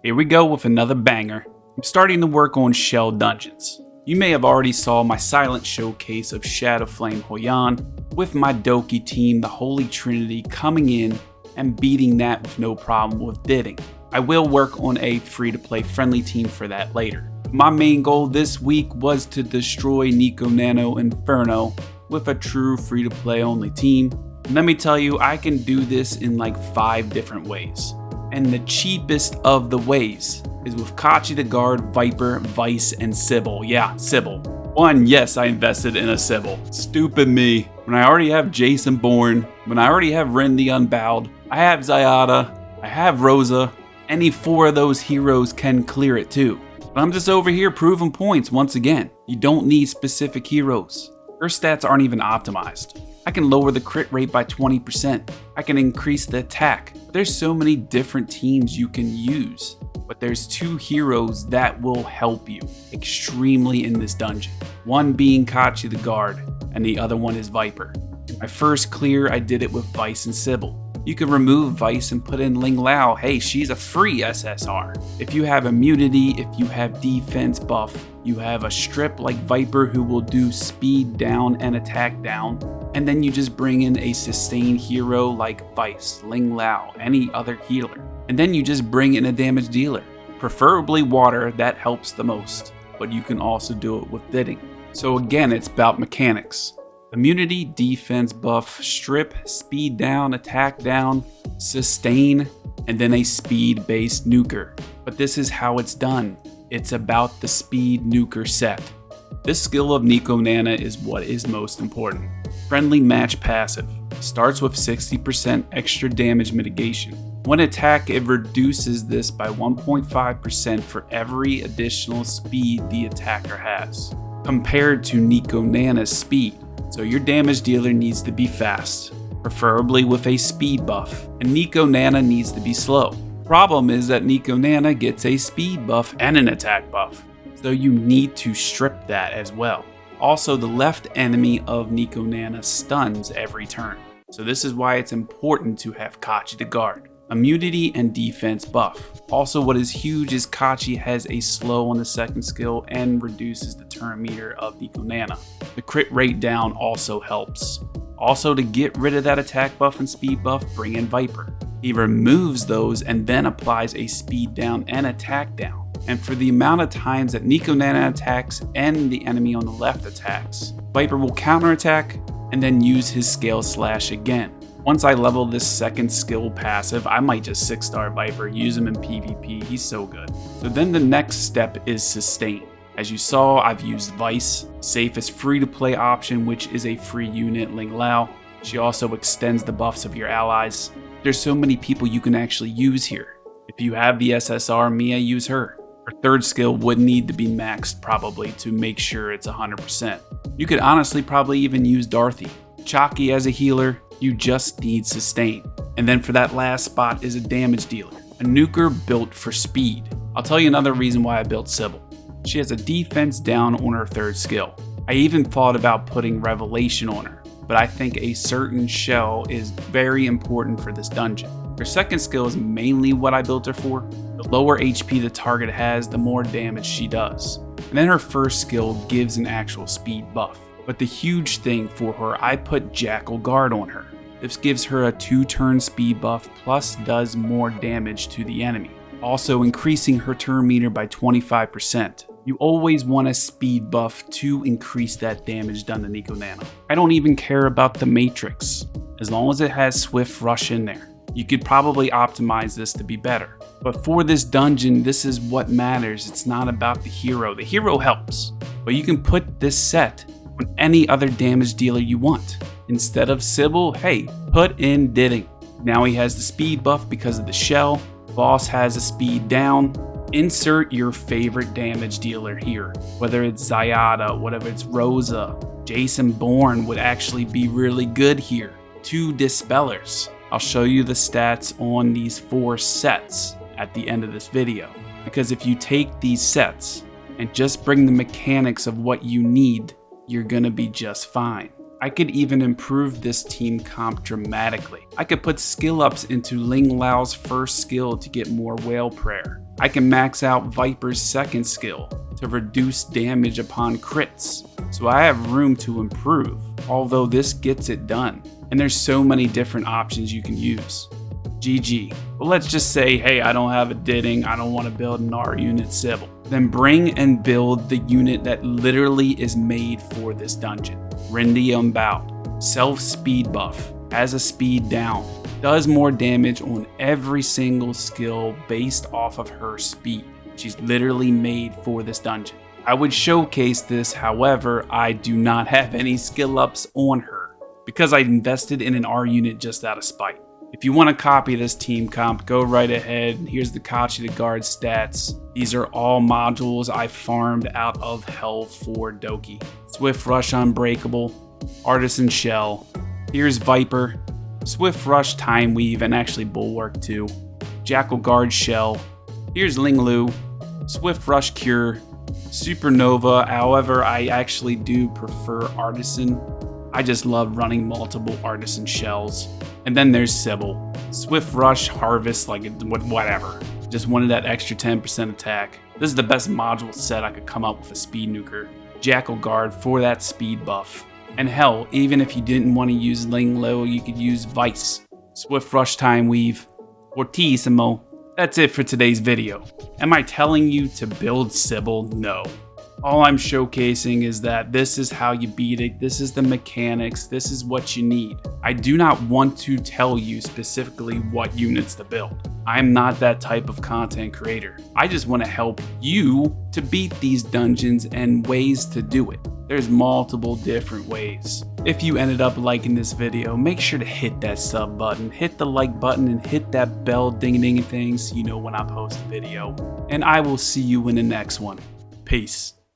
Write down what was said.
Here we go with another banger. I'm starting to work on Shell Dungeons. You may have already saw my silent showcase of Shadowflame Huyan with my Doki team, the Holy Trinity, coming in and beating that with no problem with bidding. I will work on a free-to-play friendly team for that later. My main goal this week was to destroy Nico Nano Inferno with a true free-to-play only team. And let me tell you, I can do this in like 5 different ways. And the cheapest of the ways is with Kachi the Guard, Viper, Vice, and Sybil. Yeah, Sybil. Yes, I invested in a Sybil. Stupid me. When I already have Jason Bourne, when I already have Ren the Unbowed, I have Zyada, I have Rosa. Any 4 of those heroes can clear it too. But I'm just over here proving points once again. You don't need specific heroes. Her stats aren't even optimized. I can lower the crit rate by 20%. I can increase the attack. There's so many different teams you can use. But there's 2 heroes that will help you extremely in this dungeon. One being Kachi the Guard, and the other one is Viper. In my first clear, I did it with Vice and Sybil. You can remove Vice and put in Ling Lao. Hey, she's a free SSR. If you have immunity, if you have defense buff, you have a strip like Viper who will do speed down and attack down, and then you just bring in a sustain hero like Vice, Ling Lao, any other healer. And then you just bring in a damage dealer. Preferably water, that helps the most, but you can also do it with bidding. So again, it's about mechanics. Immunity, defense buff, strip, speed down, attack down, sustain, and then a speed based nuker. But this is how it's done. It's about the speed nuker set. This skill of Nico Nana is what is most important. Friendly match passive. Starts with 60% extra damage mitigation. When attack, it reduces this by 1.5% for every additional speed the attacker has, compared to Nico Nana's speed. So your damage dealer needs to be fast, preferably with a speed buff, and Nico Nana needs to be slow. Problem is that Nico Nana gets a speed buff and an attack buff, so you need to strip that as well. Also, the left enemy of Nico Nana stuns every turn, so this is why it's important to have Kachi the Guard. Immunity and defense buff. Also, what is huge is Kachi has a slow on the second skill and reduces the turn meter of Nico Nana. The crit rate down also helps. Also, to get rid of that attack buff and speed buff, bring in Viper. He removes those and then applies a speed down and attack down. And for the amount of times that Nico Nana attacks and the enemy on the left attacks, Viper will counterattack and then use his scale slash again. Once I level this second skill passive, I might just 6-star Viper, use him in PvP, he's so good. So then the next step is sustain. As you saw, I've used Vice, safest free-to-play option, which is a free unit, Ling Lao. She also extends the buffs of your allies. There's so many people you can actually use here. If you have the SSR Mia, use her. Her third skill would need to be maxed probably to make sure it's 100%. You could honestly probably even use Darthy. Chalky as a healer, you just need sustain. And then for that last spot is a damage dealer, a nuker built for speed. I'll tell you another reason why I built Sybil. She has a defense down on her third skill. I even thought about putting Revelation on her, but I think a certain shell is very important for this dungeon. Her second skill is mainly what I built her for. The lower HP the target has, the more damage she does. And then her first skill gives an actual speed buff. But the huge thing for her, I put Jackal Guard on her. This gives her a 2-turn speed buff plus does more damage to the enemy, also increasing her turn meter by 25%. You always want a speed buff to increase that damage done to Nico Nana. I don't even care about the Matrix, as long as it has Swift Rush in there. You could probably optimize this to be better. But for this dungeon, this is what matters. It's not about the hero. The hero helps, but you can put this set on any other damage dealer you want. Instead of Sybil, hey, put in Didding. Now he has the speed buff because of the shell. Boss has a speed down. Insert your favorite damage dealer here. Whether it's Zyada, whether it's Rosa, Jason Bourne would actually be really good here. 2 Dispellers. I'll show you the stats on these 4 sets at the end of this video. Because if you take these sets and just bring the mechanics of what you need, you're gonna be just fine. I could even improve this team comp dramatically. I could put skill ups into Ling Lao's first skill to get more Whale Prayer. I can max out Viper's second skill to reduce damage upon crits, so I have room to improve, although this gets it done. And there's so many different options you can use. GG. But let's just say, hey, I don't have a Didding, I don't want to build an R unit Sybil. Then bring and build the unit that literally is made for this dungeon. Rindy Unbowed. Self speed buff. Has a speed down. Does more damage on every single skill based off of her speed. She's literally made for this dungeon. I would showcase this, however, I do not have any skill ups on her because I invested in an R unit just out of spite. If you want to copy this team comp, go right ahead. Here's the Kachi the Guard stats. These are all modules I farmed out of hell for Doki. Swift Rush Unbreakable, Artisan Shell. Here's Viper, Swift Rush Time Weave, and actually Bulwark too. Jackal Guard Shell. Here's Ling Lu, Swift Rush Cure, Supernova. However, I actually do prefer Artisan. I just love running multiple Artisan shells. And then there's Sybil. Swift Rush, Harvest, like whatever. Just wanted that extra 10% attack. This is the best module set I could come up with a speed nuker. Jackal Guard for that speed buff. And hell, even if you didn't want to use Ling Lu, you could use Vice. Swift Rush Time Weave. Fortissimo. That's it for today's video. Am I telling you to build Sybil? No. All I'm showcasing is that this is how you beat it, this is the mechanics, this is what you need. I do not want to tell you specifically what units to build. I'm not that type of content creator. I just want to help you to beat these dungeons and ways to do it. There's multiple different ways. If you ended up liking this video, make sure to hit that sub button, hit the like button, and hit that bell ding-a-ding thing so you know when I post a video. And I will see you in the next one. Peace.